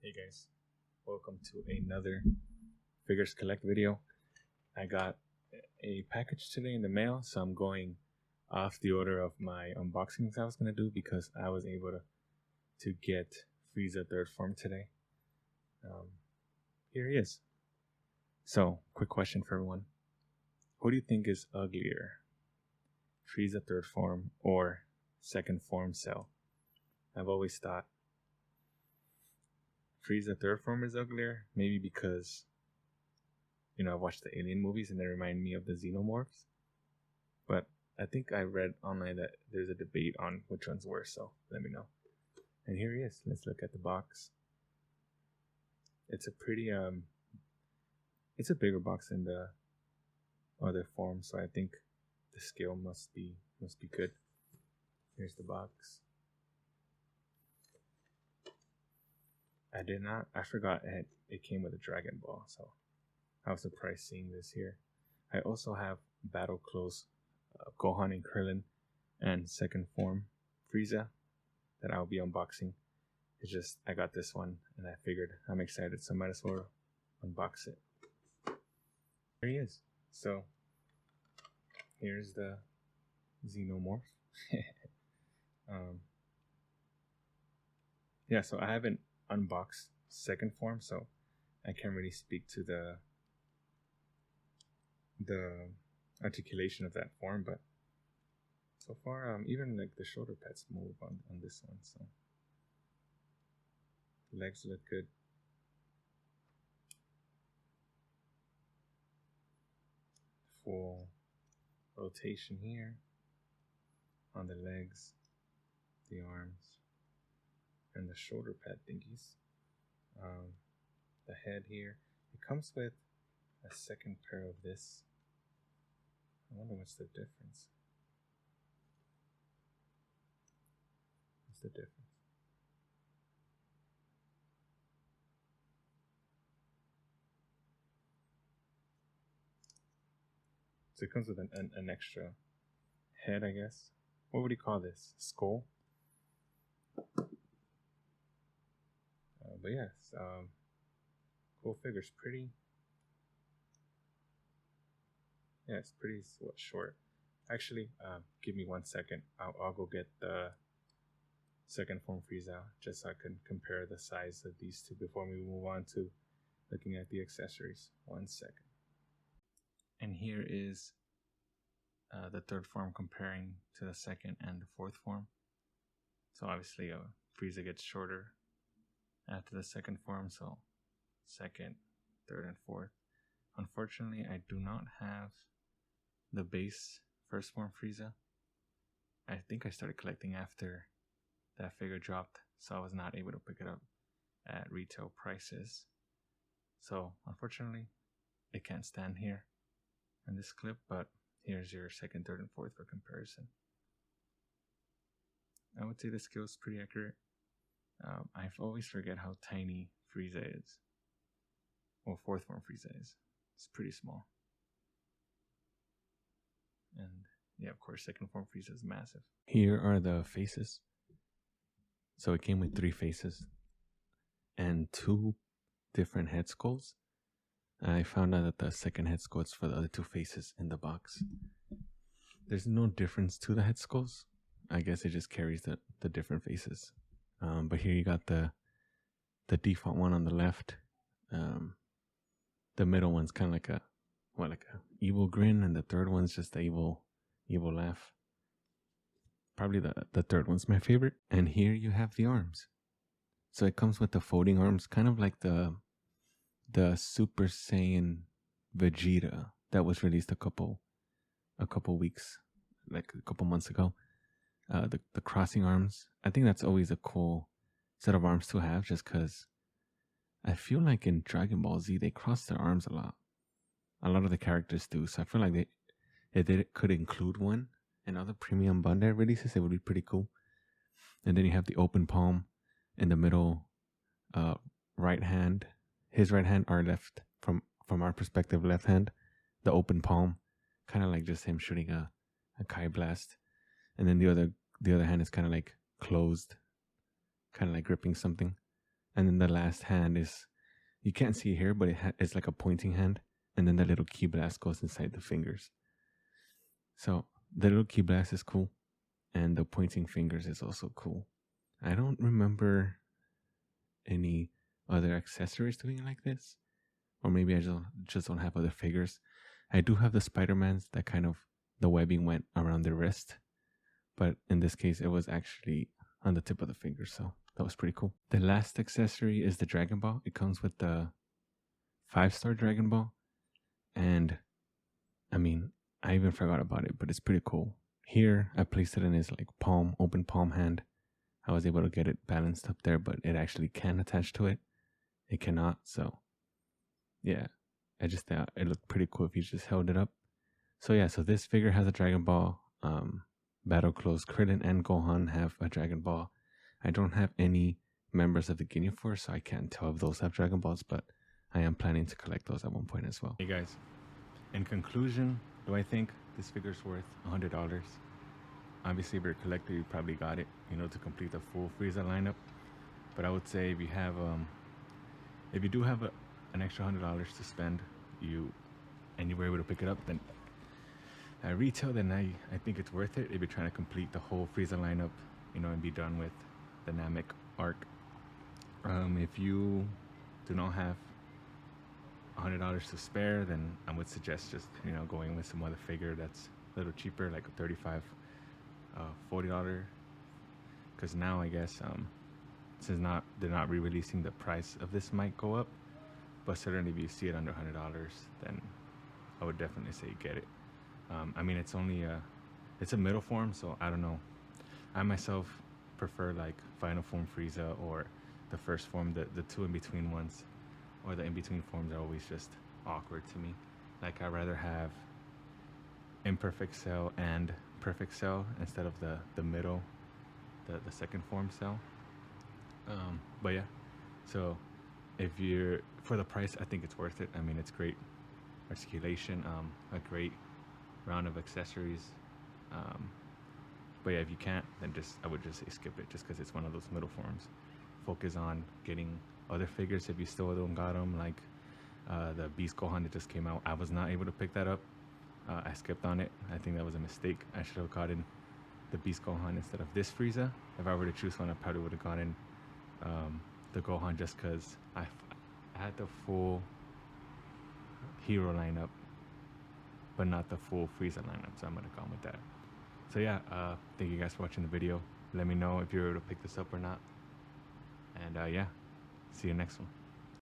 Hey guys, welcome to another Figures Collect video. I got a package today in the mail, so I'm going off the order of my unboxings I was going to do because I was able to get Frieza Third Form today. Here he is. So, quick question for everyone. Who do you think is uglier? Frieza Third Form or Second Form Cell? I've always thought Frieza Third Form is uglier, maybe because, I've watched the Alien movies and they remind me of the Xenomorphs. But I think I read online that there's a debate on which one's worse, so let me know. And here he is. Let's look at the box. It's a pretty, it's a bigger box than the other form, so I think the scale must be good. Here's the box. I forgot it came with a Dragon Ball, so I was surprised seeing this here. I also have Battle Close Gohan and Krillin and Second Form Frieza that I'll be unboxing. It's just, I got this one and I figured I'm excited, so I might as well unbox it. Here he is. So, here's the Xenomorph. Yeah, so I haven't unboxed Second Form, so I can't really speak to the articulation of that form, but so far, even like the shoulder pads move on this one, so legs look good. Full rotation here on the legs, the arms, and the shoulder pad thingies. The head here. It comes with a second pair of this. I wonder what's the difference. What's the difference? So it comes with an extra head, I guess. What would you call this? Skull? But yes, cool figure's pretty. Yeah, it's pretty short. Actually, give me 1 second. I'll go get the Second Form Frieza just so I can compare the size of these two before we move on to looking at the accessories. 1 second. And here is the third form comparing to the second and the fourth form. So obviously, Frieza gets shorter after the second form, so second, third, and fourth. Unfortunately, I do not have the base first form Frieza. I think I started collecting after that figure dropped, so I was not able to pick it up at retail prices. So unfortunately, it can't stand here in this clip, but here's your second, third, and fourth for comparison. I would say the scale is pretty accurate. I always forget how tiny Frieza is. Well, fourth form Frieza is. It's pretty small. And yeah, of course, second form Frieza is massive. Here are the faces. So it came with 3 faces and 2 different head sculpts. I found out that the second head sculpt is for the other 2 faces in the box. There's no difference to the head sculpts. I guess it just carries the different faces. But here you got the default one on the left. The middle one's kind of like a evil grin, and the third one's just the evil laugh. Probably the third one's my favorite. And here you have the arms. So it comes with the folding arms, kind of like the Super Saiyan Vegeta that was released a couple weeks, like a couple months ago. The crossing arms. I think that's always a cool set of arms to have, just because I feel like in Dragon Ball Z they cross their arms a lot. A lot of the characters do, so I feel like if they could include one in other premium bundle releases, it would be pretty cool. And then you have the open palm in the middle, right hand. His right hand, our left, from our perspective, left hand. The open palm, kind of like just him shooting a Kai blast. And then the other hand is kind of like closed, kind of like gripping something. And then the last hand is, you can't see here, but it's like a pointing hand. And then the little key blast goes inside the fingers. So the little key blast is cool. And the pointing fingers is also cool. I don't remember any other accessories doing like this. Or maybe I just don't have other figures. I do have the Spider-Mans that kind of, the webbing went around their wrist. But in this case, it was actually on the tip of the finger. So that was pretty cool. The last accessory is the Dragon Ball. It comes with the 5-star Dragon Ball. And I mean, I even forgot about it, but it's pretty cool. Here, I placed it in his like palm, open palm hand. I was able to get it balanced up there, but it actually can attach to it. It cannot, so yeah. I just thought it looked pretty cool if you just held it up. So yeah, so this figure has a Dragon Ball. Battle Clothes, Krillin and Gohan have a Dragon Ball. I don't have any members of the Ginyu Force, so I can't tell if those have Dragon Balls, but I am planning to collect those at one point as well. Hey guys, in conclusion, do I think this figure's worth $100? Obviously, if you're a collector, you probably got it, to complete the full Frieza lineup. But I would say if you have, if you do have an extra $100 to spend, and you were able to pick it up, then at retail, then I think it's worth it if you're trying to complete the whole Frieza lineup, and be done with the Namek arc. If you do not have $100 to spare, then I would suggest just going with some other figure that's a little cheaper, like a $35, $40. Because now I guess since they're not re-releasing, the price of this might go up. But certainly if you see it under $100, then I would definitely say get it. I mean, it's only it's a middle form, so I don't know. I myself prefer like final form Frieza or the first form. The two in between ones, or the in between forms, are always just awkward to me. Like, I'd rather have imperfect Cell and perfect Cell instead of the middle, the second form Cell. But yeah, so if you're, for the price, I think it's worth it. I mean, it's great articulation, a great round of accessories. But yeah, if you can't, then I would just say skip it, just because it's one of those middle forms. Focus on getting other figures if you still don't got them, like the Beast Gohan that just came out. I was not able to pick that up. I skipped on it. I think that was a mistake. I should have gotten the Beast Gohan instead of this Frieza. If I were to choose one, I probably would have gotten the Gohan, just because I had the full hero lineup, but not the full Frieza lineup, so I'm gonna go with that. So yeah, thank you guys for watching the video. Let me know if you're able to pick this up or not. And yeah, see you next one.